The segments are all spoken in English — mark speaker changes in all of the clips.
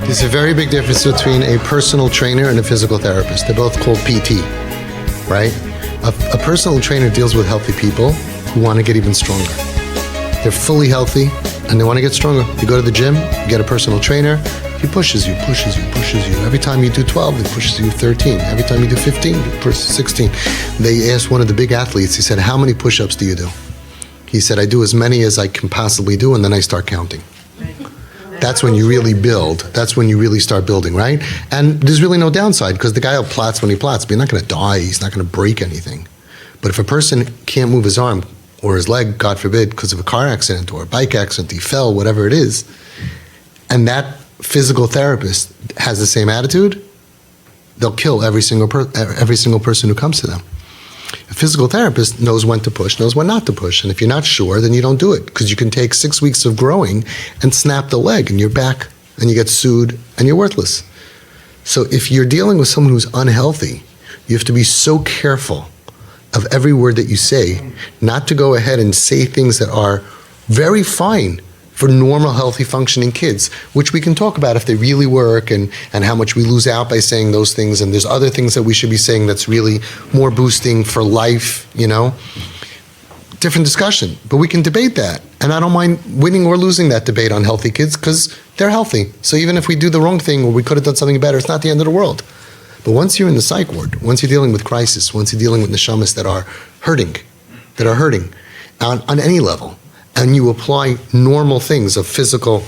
Speaker 1: There's a very big difference between a personal trainer and a physical therapist. They're both called PT, right? A personal trainer deals with healthy people who want to get even stronger. They're fully healthy and they want to get stronger. You go to the gym, you get a personal trainer, he pushes you. Every time you do 12, he pushes you 13. Every time you do 15, he pushes 16. They asked one of the big athletes, he said, how many push-ups do you do? He said, I do as many as I can possibly do, and then I start counting. That's when you really build. That's when you really start building, right? And there's really no downside, because the guy will plots when he plots, but he's not going to die. He's not going to break anything. But if a person can't move his arm or his leg, God forbid, because of a car accident or a bike accident, he fell, whatever it is, and that physical therapist has the same attitude, they'll kill every single person who comes to them. A physical therapist knows when to push, knows when not to push, and if you're not sure, then you don't do it, because you can take 6 weeks of growing and snap the leg and you're back and you get sued and you're worthless. So if you're dealing with someone who's unhealthy, you have to be so careful of every word that you say, not to go ahead and say things that are very fine for normal, healthy, functioning kids, which we can talk about if they really work and how much we lose out by saying those things. And there's other things that we should be saying that's really more boosting for life, you know? Different discussion, but we can debate that. And I don't mind winning or losing that debate on healthy kids because they're healthy. So even if we do the wrong thing or we could have done something better, it's not the end of the world. But once you're in the psych ward, once you're dealing with crisis, once you're dealing with neshamas that are hurting on any level, and you apply normal things of physical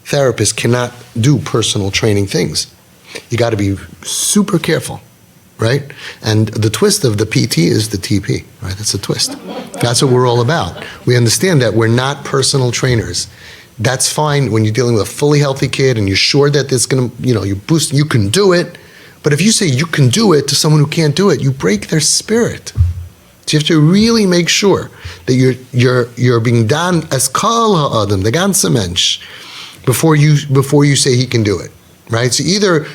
Speaker 1: therapists cannot do personal training things. You got to be super careful, right? And the twist of the PT is the TP, right? That's a twist. That's what we're all about. We understand that we're not personal trainers. That's fine when you're dealing with a fully healthy kid and you're sure that it's going to, you can do it. But if you say you can do it to someone who can't do it, you break their spirit. So you have to really make sure that you're being done as kol ha'adam, the ganze mensch, before you say he can do it, right? So either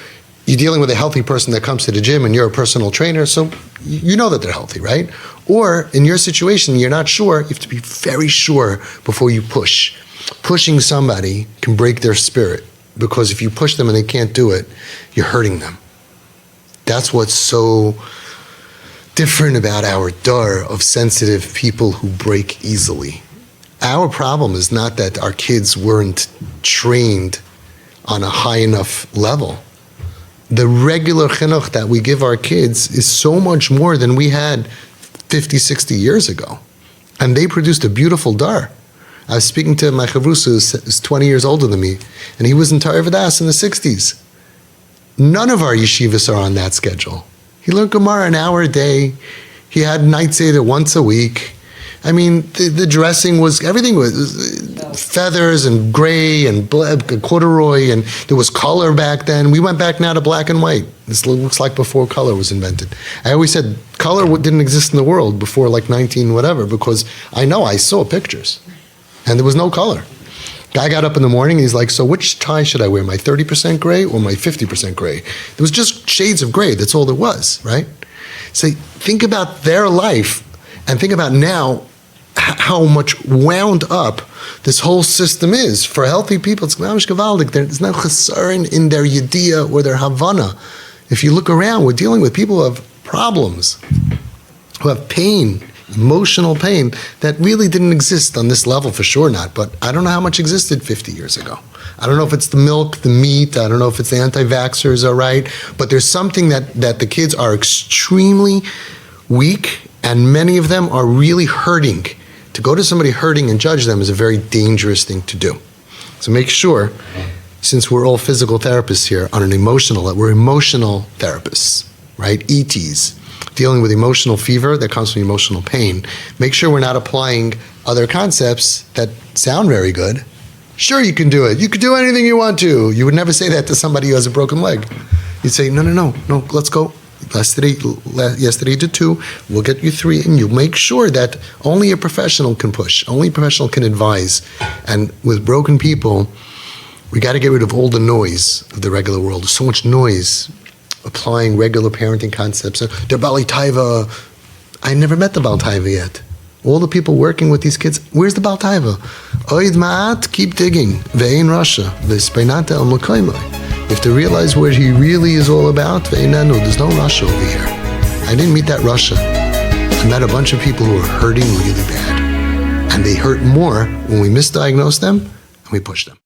Speaker 1: you're dealing with a healthy person that comes to the gym and you're a personal trainer, so you know that they're healthy, right? Or in your situation, you're not sure, you have to be very sure before you push. Pushing somebody can break their spirit, because if you push them and they can't do it, you're hurting them. That's what's so different about our dar of sensitive people who break easily. Our problem is not that our kids weren't trained on a high enough level. The regular chinuch that we give our kids is so much more than we had 50, 60 years ago. And they produced a beautiful dar. I was speaking to my chavrusa who's 20 years older than me, and he was in Torah Vodas in the 60s. None of our yeshivas are on that schedule. He learned Gemara an hour a day. He had night seder once a week. I mean, the dressing was, everything was feathers and gray and corduroy, and there was color back then. We went back now to black and white. This looks like before color was invented. I always said color didn't exist in the world before like 19 whatever, because I saw pictures and there was no color. Guy got up in the morning and he's like, so which tie should I wear, my 30% gray or my 50% gray? There was just shades of gray, that's all there was, right? So think about their life and think about now how much wound up this whole system is. For healthy people, it's mamish gavaldik. There's no chesaron in their yediyah or their havana. If you look around, we're dealing with people who have problems, who have pain, emotional pain that really didn't exist on this level, for sure not, but I don't know how much existed 50 years ago. I don't know if it's the milk, the meat, I don't know if it's the anti-vaxxers, all right, but there's something that the kids are extremely weak, and many of them are really hurting. To go to somebody hurting and judge them is a very dangerous thing to do. So make sure, since we're all physical therapists here, on an emotional, we're emotional therapists, right? ETs. Dealing with emotional fever that comes from emotional pain. Make sure we're not applying other concepts that sound very good. Sure, you can do it. You can do anything you want to. You would never say that to somebody who has a broken leg. You'd say, no, let's go. Yesterday did 2, we'll get you 3, and you make sure that only a professional can push, only a professional can advise. And with broken people, we got to get rid of all the noise of the regular world. There's so much noise applying regular parenting concepts. They're Bali Taiva. I never met the Bal Taiva yet. All the people working with these kids, where's the Bal Taiva? Oid ma'at, keep digging. Ve'ein Rasha. Ve'speinata al Mokaimai. You have to realize what he really is all about. There's no Russia over here. I didn't meet that Russia. I met a bunch of people who were hurting really bad. And they hurt more when we misdiagnose them and we push them.